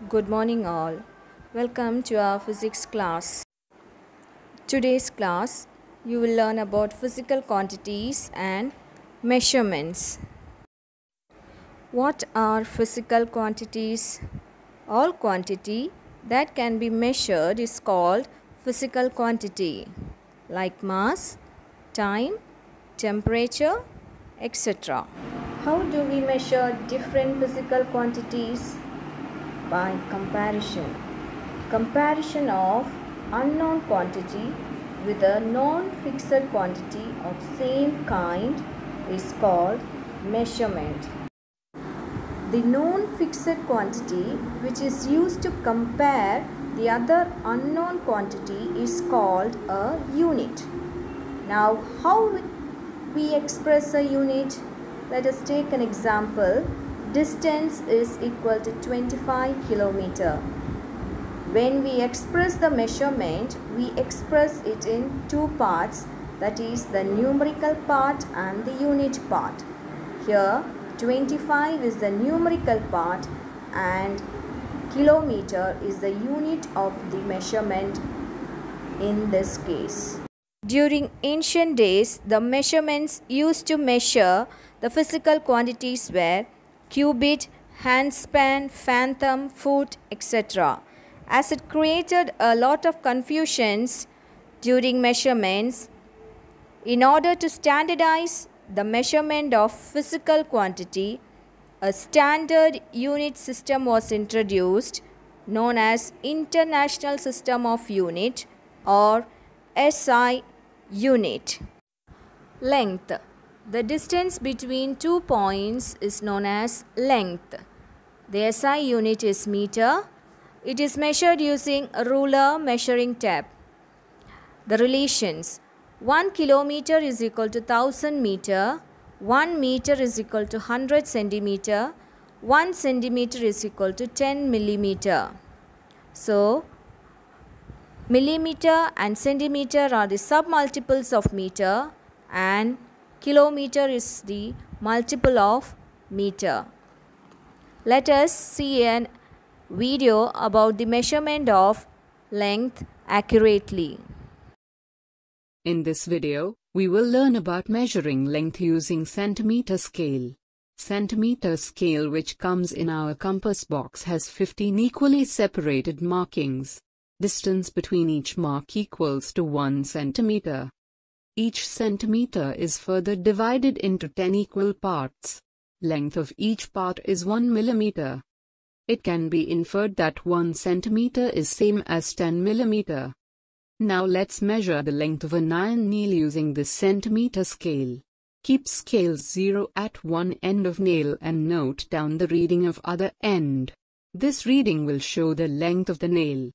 Good morning, all. Welcome to our physics class. Today's class, you will learn about physical quantities and measurements. What are physical quantities? All quantity that can be measured is called physical quantity, like mass, time, temperature, etc. How do we measure different physical quantities? By comparison. Comparison of unknown quantity with a non-fixed quantity of same kind is called measurement. The non-fixed quantity which is used to compare the other unknown quantity is called a unit. Now, how we express a unit? Let us take an example. Distance is equal to 25 kilometer. When we express the measurement, we express it in two parts, that is the numerical part and the unit part. Here 25 is the numerical part and kilometer is the unit of the measurement in this case. During ancient days, the measurements used to measure the physical quantities were cubit, handspan, fathom, foot, etc. As it created a lot of confusions during measurements, in order to standardize the measurement of physical quantity, a standard unit system was introduced known as International System of Unit or SI unit. Length. The distance between 2 points is known as length. The SI unit is meter. It is measured using a ruler measuring tape. The relations. 1 kilometer is equal to 1000 meter. 1 meter is equal to 100 centimeter. 1 centimeter is equal to 10 millimeter. So, millimeter and centimeter are the submultiples of meter and kilometer is the multiple of meter. Let us see a video about the measurement of length accurately. In this video, we will learn about measuring length using centimeter scale. Centimeter scale, which comes in our compass box, has 15 equally separated markings. Distance between each mark equals to 1 centimeter. Each centimeter is further divided into 10 equal parts. Length of each part is 1 millimeter. It can be inferred that 1 centimeter is same as 10 millimeter. Now let's measure the length of an iron nail using this centimeter scale. Keep scale 0 at one end of nail and note down the reading of other end. This reading will show the length of the nail.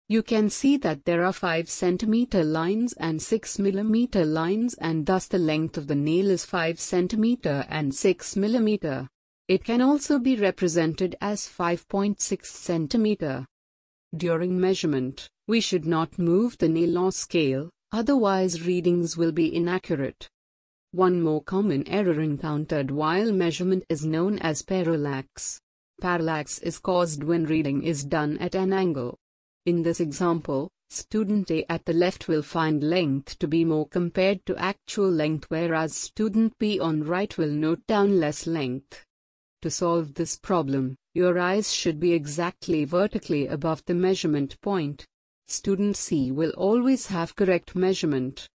You can see that there are 5 centimeter lines and 6 millimeter lines, and thus the length of the nail is 5 centimeter and 6 millimeter. It can also be represented as 5.6 centimeter. During measurement, we should not move the nail or scale, otherwise readings will be inaccurate. One more common error encountered while measurement is known as parallax. Parallax is caused when reading is done at an angle. In this example, student A at the left will find length to be more compared to actual length, whereas student B on right will note down less length. To solve this problem, your eyes should be exactly vertically above the measurement point. Student C will always have correct measurement.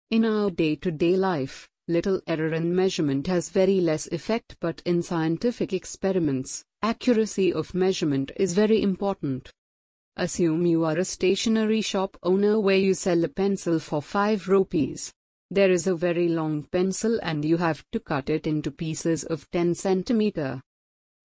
In our day-to-day life, little error in measurement has very less effect, but in scientific experiments, accuracy of measurement is very important. Assume you are a stationery shop owner where you sell a pencil for 5 rupees. There is a very long pencil and you have to cut it into pieces of 10 centimeter.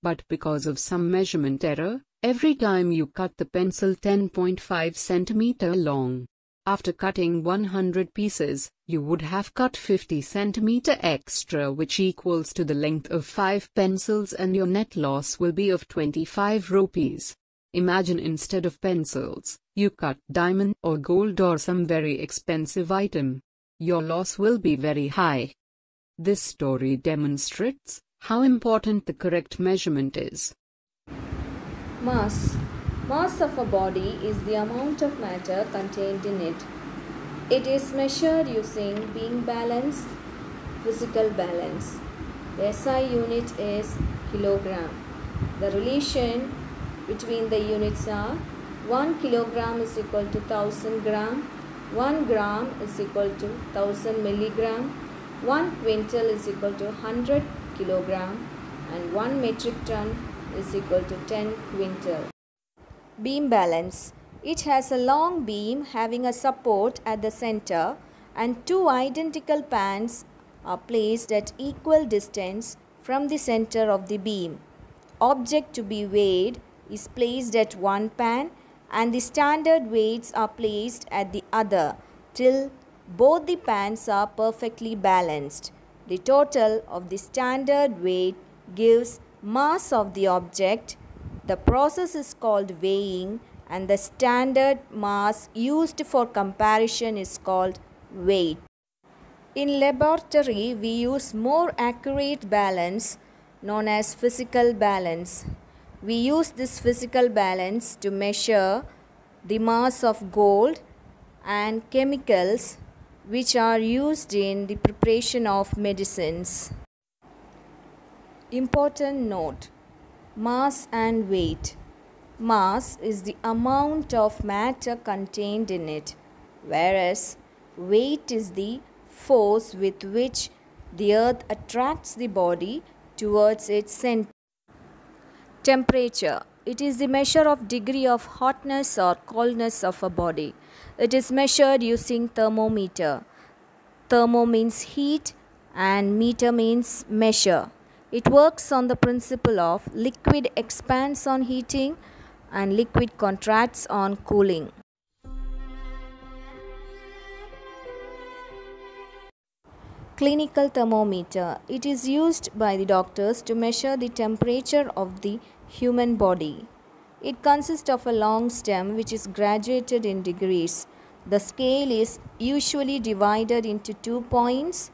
But because of some measurement error, every time you cut the pencil 10.5 centimeter long. After cutting 100 pieces, you would have cut 50 centimeter extra, which equals to the length of 5 pencils, and your net loss will be of 25 rupees. Imagine instead of pencils, you cut diamond or gold or some very expensive item. Your loss will be very high. This story demonstrates how important the correct measurement is. Mass. Mass of a body is the amount of matter contained in it. It is measured using beam balance, physical balance. The SI unit is kilogram. The relation between the units are 1 kilogram is equal to 1000 gram, 1 gram is equal to 1000 milligram, 1 quintal is equal to 100 kilogram, and 1 metric ton is equal to 10 quintal. Beam balance. It has a long beam having a support at the center and two identical pans are placed at equal distance from the center of the beam. Object to be weighed is placed at one pan and the standard weights are placed at the other till both the pans are perfectly balanced. The total of the standard weight gives mass of the object. The process is called weighing and the standard mass used for comparison is called weight. In laboratory, we use more accurate balance known as physical balance. We use this physical balance to measure the mass of gold and chemicals which are used in the preparation of medicines. Important note: mass and weight. Mass is the amount of matter contained in it, whereas weight is the force with which the earth attracts the body towards its center. Temperature. It is the measure of degree of hotness or coldness of a body. It is measured using thermometer. Thermo means heat and meter means measure. It works on the principle of liquid expands on heating and liquid contracts on cooling. Clinical thermometer. It is used by the doctors to measure the temperature of the human body. It consists of a long stem which is graduated in degrees. The scale is usually divided into 2 points,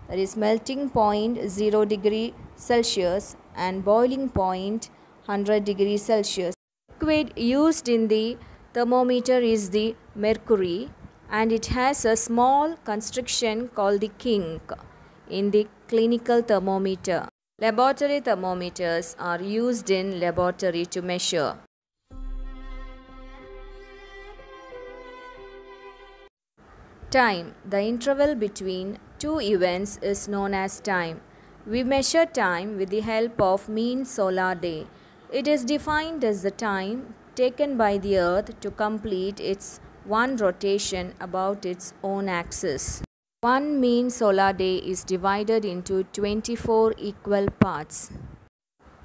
that is melting point 0 degree Celsius and boiling point 100 degrees Celsius. Liquid used in the thermometer is the mercury and it has a small constriction called the kink in the clinical thermometer. Laboratory thermometers are used in laboratory to measure. Time. The interval between two events is known as time. We measure time with the help of mean solar day. It is defined as the time taken by the earth to complete its one rotation about its own axis. One mean solar day is divided into 24 equal parts.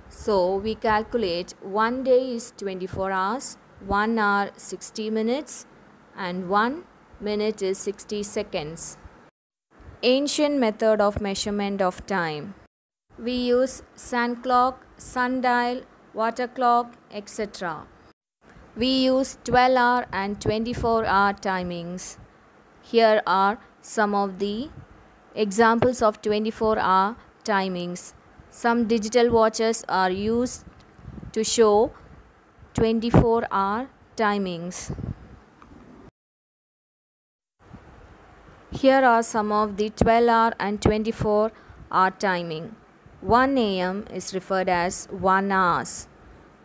So we calculate 1 day is 24 hours, 1 hour 60 minutes and 1 minute is 60 seconds. Ancient method of measurement of time. We use sun clock, sundial, water clock, etc. We use 12-hour and 24-hour timings. Here are some of the examples of 24-hour timings. Some digital watches are used to show 24-hour timings. Here are some of the 12-hour and 24-hour timing. 1 a.m. is referred as 1 hour,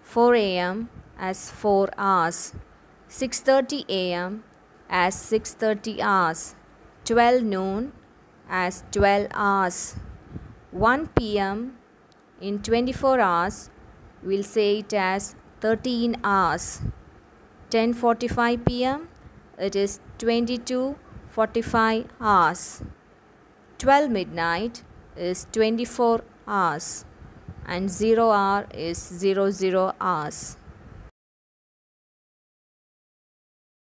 4 a.m. as 4 hours, 6:30 a.m. as 6:30 hours, 12 noon as 12 hours, 1 p.m. in 24 hours we'll say it as 13 hours, 10:45 p.m. it is 22:45 hours, 12 midnight is 24 hours and 0 hour is 00 hours.